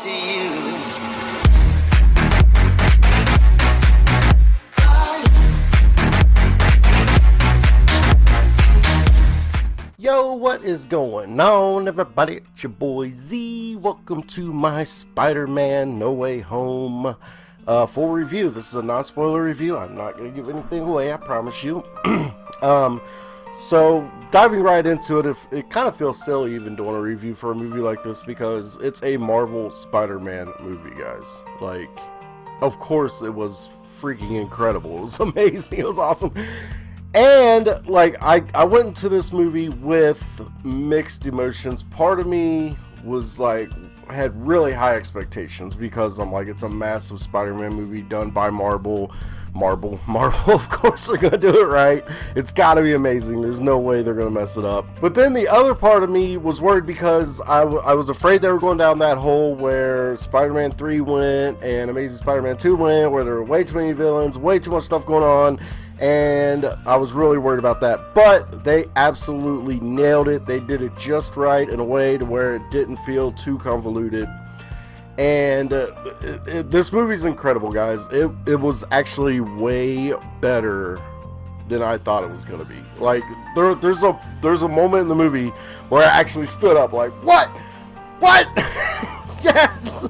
to you. Yo, what is going on, everybody? It's your boy Z. Welcome to my Spider-Man No Way Home full review. This is a non-spoiler review. I'm not going to give anything away, I promise you. So, diving right into it, it kind of feels silly even doing a review for a movie like this because it's a Marvel Spider-Man movie, guys. Like, of course it was freaking incredible. It was amazing. It was awesome. And, like, I went into this movie with mixed emotions. Part of me was, like, had really high expectations because I'm like, it's a massive Spider-Man movie done by Marvel, of course they're gonna do it right. It's gotta be amazing. There's no way they're gonna mess it up. But then the other part of me was worried because I was afraid they were going down that hole where Spider-Man 3 went and Amazing Spider-Man 2 went, where there were way too many villains, way too much stuff going on. And I was really worried about that, but they absolutely nailed it. They did it just right in a way to where it didn't feel too convoluted. And this movie's incredible, guys. It was actually way better than I thought it was gonna be. Like there's a moment in the movie where I actually stood up, like, what? Yes.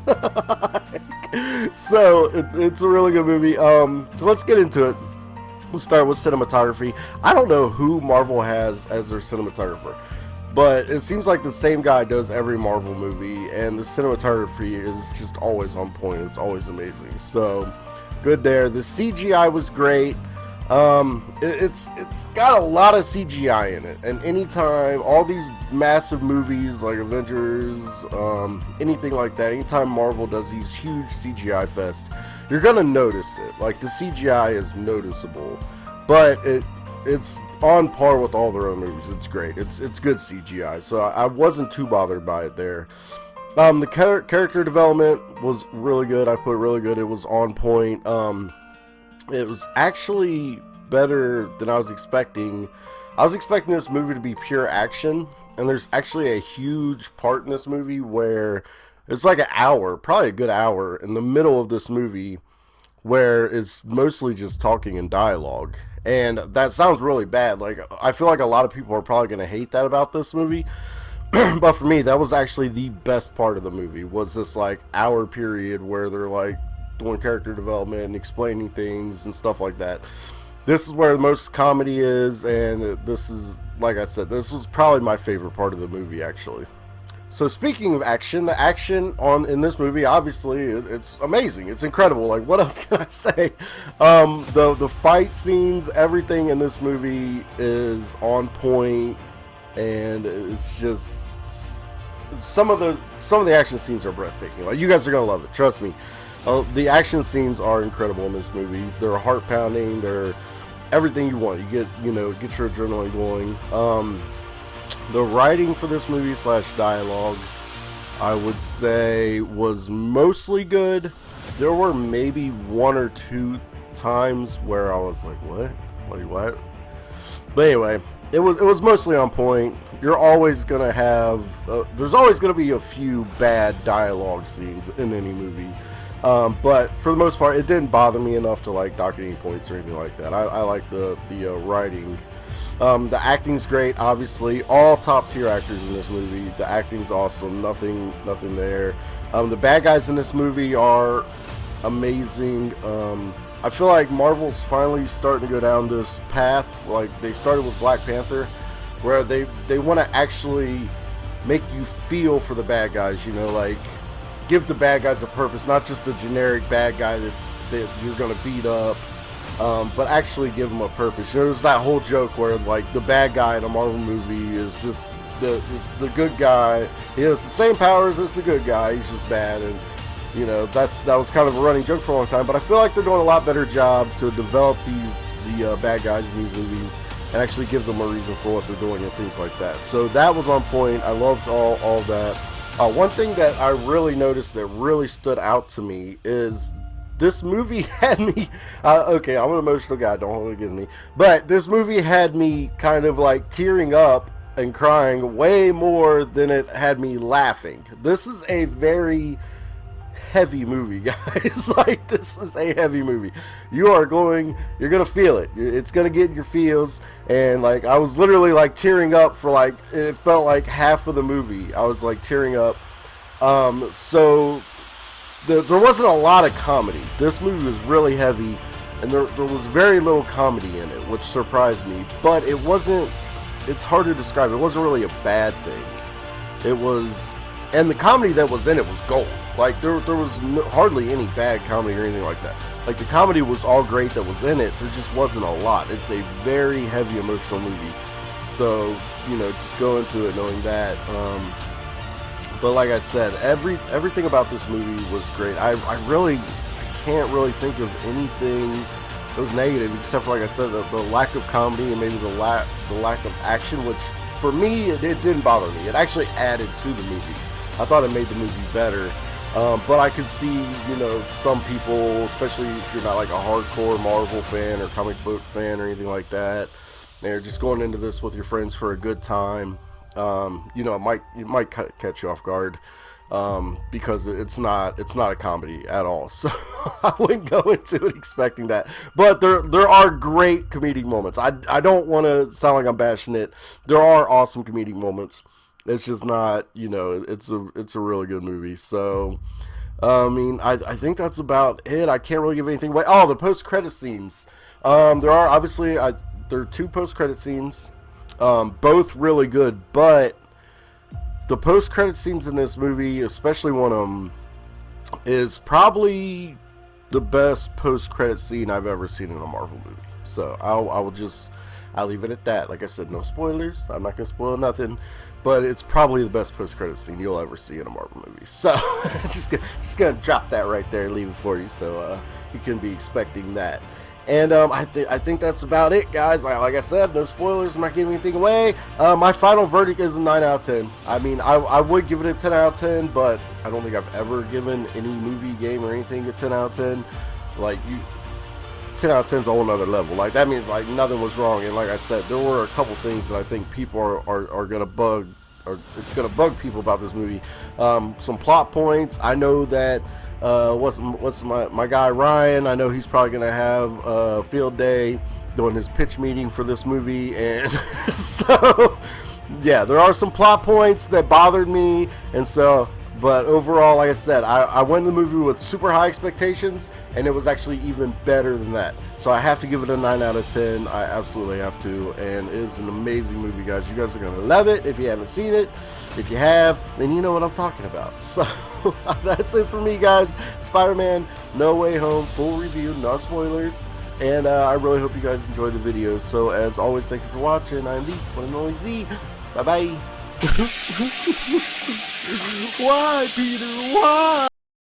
So it's a really good movie. So let's get into it. We'll start with cinematography. I don't know who Marvel has as their cinematographer, but it seems like the same guy does every Marvel movie, and the cinematography is just always on point. It's always amazing. So, good there. The CGI was great. It's got a lot of CGI in it, and anytime all these massive movies like Avengers, anything like that, anytime Marvel does these huge CGI fest, you're gonna notice it. Like, the CGI is noticeable, but it's on par with all their own movies. It's great. It's good CGI, so I wasn't too bothered by it there. The character development was really good. I put really good. It was on point. It was actually better than I was expecting. I was expecting this movie to be pure action, and there's actually a huge part in this movie where it's like an hour, probably a good hour, in the middle of this movie where it's mostly just talking and dialogue. And that sounds really bad. Like, I feel like a lot of people are probably going to hate that about this movie. But for me, that was actually the best part of the movie, was this, like, hour period where they're, like, doing character development and explaining things and stuff like that. This is where most comedy is, and this is, like I said, this was probably my favorite part of the movie, actually. So speaking of action, the action in this movie, obviously, it's amazing. It's incredible. Like, what else can I say? The fight scenes, everything in this movie is on point, and it's just some of the action scenes are breathtaking. Like, you guys are gonna love it. Trust me. The action scenes are incredible in this movie. They're heart pounding. They're everything you want. You get your adrenaline going. The writing for this movie / dialogue, I would say, was mostly good. There were maybe one or two times where I was like, what? Like, what? But anyway, it was mostly on point. You're always gonna have there's always gonna be a few bad dialogue scenes in any movie. But for the most part, it didn't bother me enough to like dock any points or anything like that. I like the writing. The acting's great, obviously. All top tier actors in this movie. The acting's awesome. Nothing there. The bad guys in this movie are amazing. I feel like Marvel's finally starting to go down this path. Like, they started with Black Panther, where they want to actually make you feel for the bad guys. You know, like, give the bad guys a purpose, not just a generic bad guy that you're gonna beat up, but actually give them a purpose. You know, there's that whole joke where, like, the bad guy in a Marvel movie is just it's the good guy. He has the same powers as the good guy. He's just bad, and you know, that was kind of a running joke for a long time. But I feel like they're doing a lot better job to develop the bad guys in these movies and actually give them a reason for what they're doing and things like that. So that was on point. I loved all of that. One thing that I really noticed that really stood out to me is this movie had me, okay, I'm an emotional guy, don't hold it against me, but this movie had me kind of like tearing up and crying way more than it had me laughing. This is a very heavy movie, guys. Like, this is a heavy movie. You're gonna feel it. It's gonna get your feels. And like, I was literally like tearing up for like, it felt like half of the movie. I was like tearing up. So there wasn't a lot of comedy. This movie was really heavy, and there was very little comedy in it, which surprised me. But it wasn't. It's hard to describe. It wasn't really a bad thing. It was, and the comedy that was in it was gold. Like, there was hardly any bad comedy or anything like that. Like, the comedy was all great that was in it. There just wasn't a lot. It's a very heavy emotional movie. So, you know, just go into it knowing that. But like I said, everything about this movie was great. I can't really think of anything that was negative, except for, like I said, the lack of comedy and maybe the lack of action, which for me it didn't bother me. It actually added to the movie. I thought it made the movie better. But I could see, you know, some people, especially if you're not like a hardcore Marvel fan or comic book fan or anything like that, they're just going into this with your friends for a good time. You know, it might catch you off guard, because it's not a comedy at all. So I wouldn't go into it expecting that. But there are great comedic moments. I don't want to sound like I'm bashing it. There are awesome comedic moments. It's just not, you know, it's a really good movie. So, I mean, I think that's about it. I can't really give anything away. Oh, the post-credit scenes. There are obviously there are 2 post-credit scenes. Both really good, but the post-credit scenes in this movie, especially one of them, is probably the best post-credit scene I've ever seen in a Marvel movie. So I'll leave it at that. Like I said, no spoilers. I'm not gonna spoil nothing, but it's probably the best post-credit scene you'll ever see in a Marvel movie. So just gonna drop that right there, leave it for you, so you can be expecting that. And I think that's about it, guys. Like I said, no spoilers. I'm not giving anything away. My final verdict is a 9 out of 10. I mean, I would give it a 10 out of 10, but I don't think I've ever given any movie, game, or anything a 10 out of 10. Like, 10 out of 10 is a whole nother level. Like, that means like nothing was wrong. And like I said, there were a couple things that I think people are gonna bug, or it's gonna bug people about this movie. Some plot points. I know that. What's my guy Ryan? I know he's probably gonna have a field day doing his pitch meeting for this movie, and so yeah, there are some plot points that bothered me, and so. But overall, like I said, I went in the movie with super high expectations, and it was actually even better than that. So I have to give it a 9 out of 10. I absolutely have to, and it is an amazing movie, guys. You guys are going to love it if you haven't seen it. If you have, then you know what I'm talking about. So that's it for me, guys. Spider-Man No Way Home, full review, non spoilers. And I really hope you guys enjoyed the video. So as always, thank you for watching. I'm the one and only Z. Bye-bye. Why, Peter? Why?